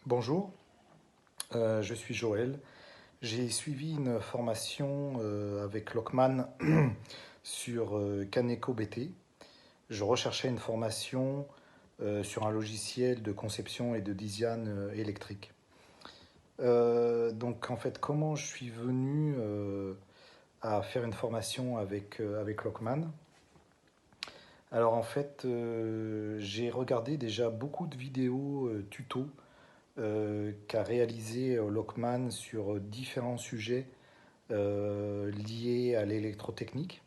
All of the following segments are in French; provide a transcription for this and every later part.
Bonjour, je suis Joël. J'ai suivi une formation avec Lockman sur Kaneko BT. Je recherchais une formation sur un logiciel de conception et de design électrique. Donc en fait, comment je suis venu à faire une formation avec Lockman? Alors en fait, j'ai regardé déjà beaucoup de vidéos tuto qu'a réalisé Lockman sur différents sujets liés à l'électrotechnique.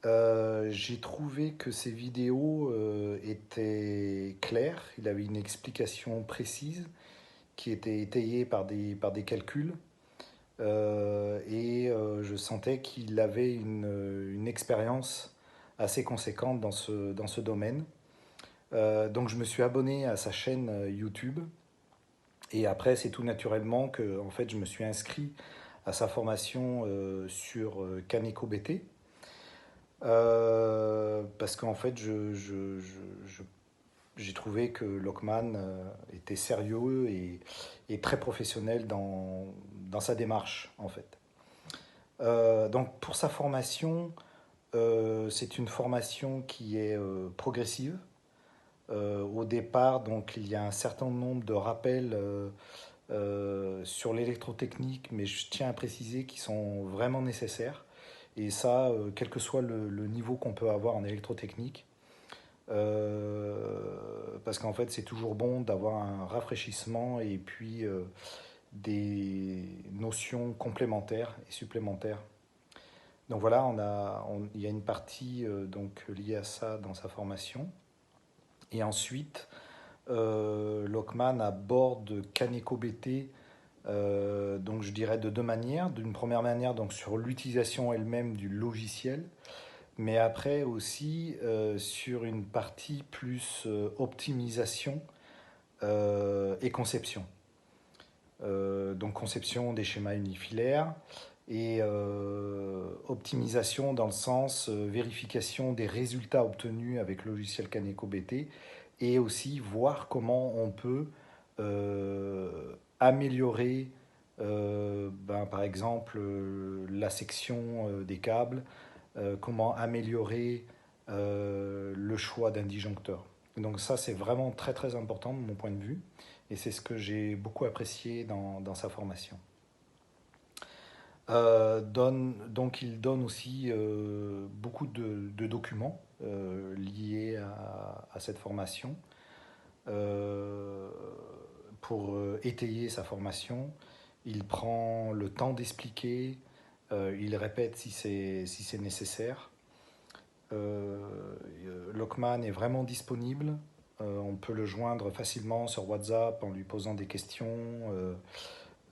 J'ai trouvé que ces vidéos étaient claires, il avait une explication précise qui était étayée par des calculs je sentais qu'il avait une expérience assez conséquente dans ce domaine. Donc je me suis abonné à sa chaîne YouTube. Et après, c'est tout naturellement que en fait, je me suis inscrit à sa formation sur Kaneko BT. Parce qu'en fait, j'ai trouvé que Lockman était sérieux et très professionnel dans sa démarche, en fait. Donc, pour sa formation, c'est une formation qui est progressive. Au départ, donc, il y a un certain nombre de rappels sur l'électrotechnique, mais je tiens à préciser qu'ils sont vraiment nécessaires. Et ça, quel que soit le niveau qu'on peut avoir en électrotechnique, parce qu'en fait, c'est toujours bon d'avoir un rafraîchissement et puis des notions complémentaires et supplémentaires. Donc voilà, il y a une partie donc, liée à ça dans sa formation. Et ensuite, Lockman aborde Kaneko BT donc je dirais de deux manières. D'une première manière, donc sur l'utilisation elle-même du logiciel, mais après aussi sur une partie plus optimisation et conception. Donc conception des schémas unifilaires et optimisation dans le sens vérification des résultats obtenus avec le logiciel Kaneko BT et aussi voir comment on peut améliorer par exemple la section des câbles, comment améliorer le choix d'un disjoncteur. Donc ça c'est vraiment très très important de mon point de vue et c'est ce que j'ai beaucoup apprécié dans sa formation. Donc il donne aussi beaucoup de documents liés à cette formation euh, pour étayer sa formation. Il prend le temps d'expliquer, il répète si c'est nécessaire. Lockman est vraiment disponible. On peut le joindre facilement sur WhatsApp en lui posant des questions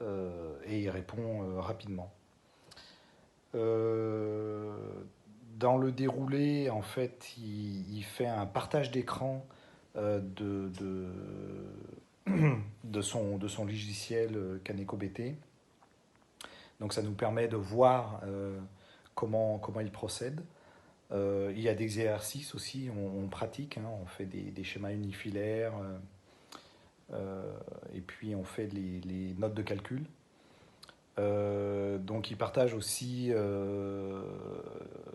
et il répond rapidement. Euh, Dans le déroulé, en fait, il fait un partage d'écran de son logiciel Kaneko BT. Donc ça nous permet de voir comment il procède. Il y a des exercices aussi, on pratique, hein, on fait des schémas unifilaires et puis on fait les notes de calcul. Donc il partage aussi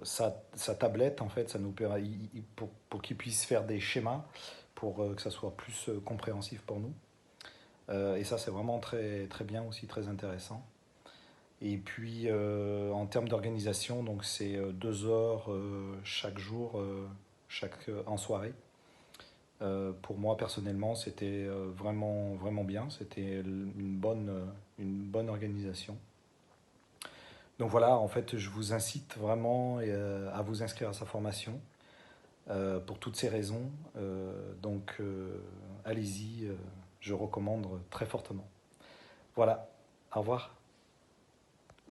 sa tablette, en fait, ça nous permet, pour qu'il puisse faire des schémas, pour que ça soit plus compréhensif pour nous. Et ça c'est vraiment très, très bien aussi, très intéressant. Et puis en termes d'organisation, donc c'est 2 heures chaque jour, en soirée. Pour moi personnellement, c'était vraiment, vraiment bien. C'était une bonne organisation. Donc voilà, en fait, je vous incite vraiment à vous inscrire à sa formation pour toutes ces raisons. Allez-y, je recommande très fortement. Voilà, au revoir.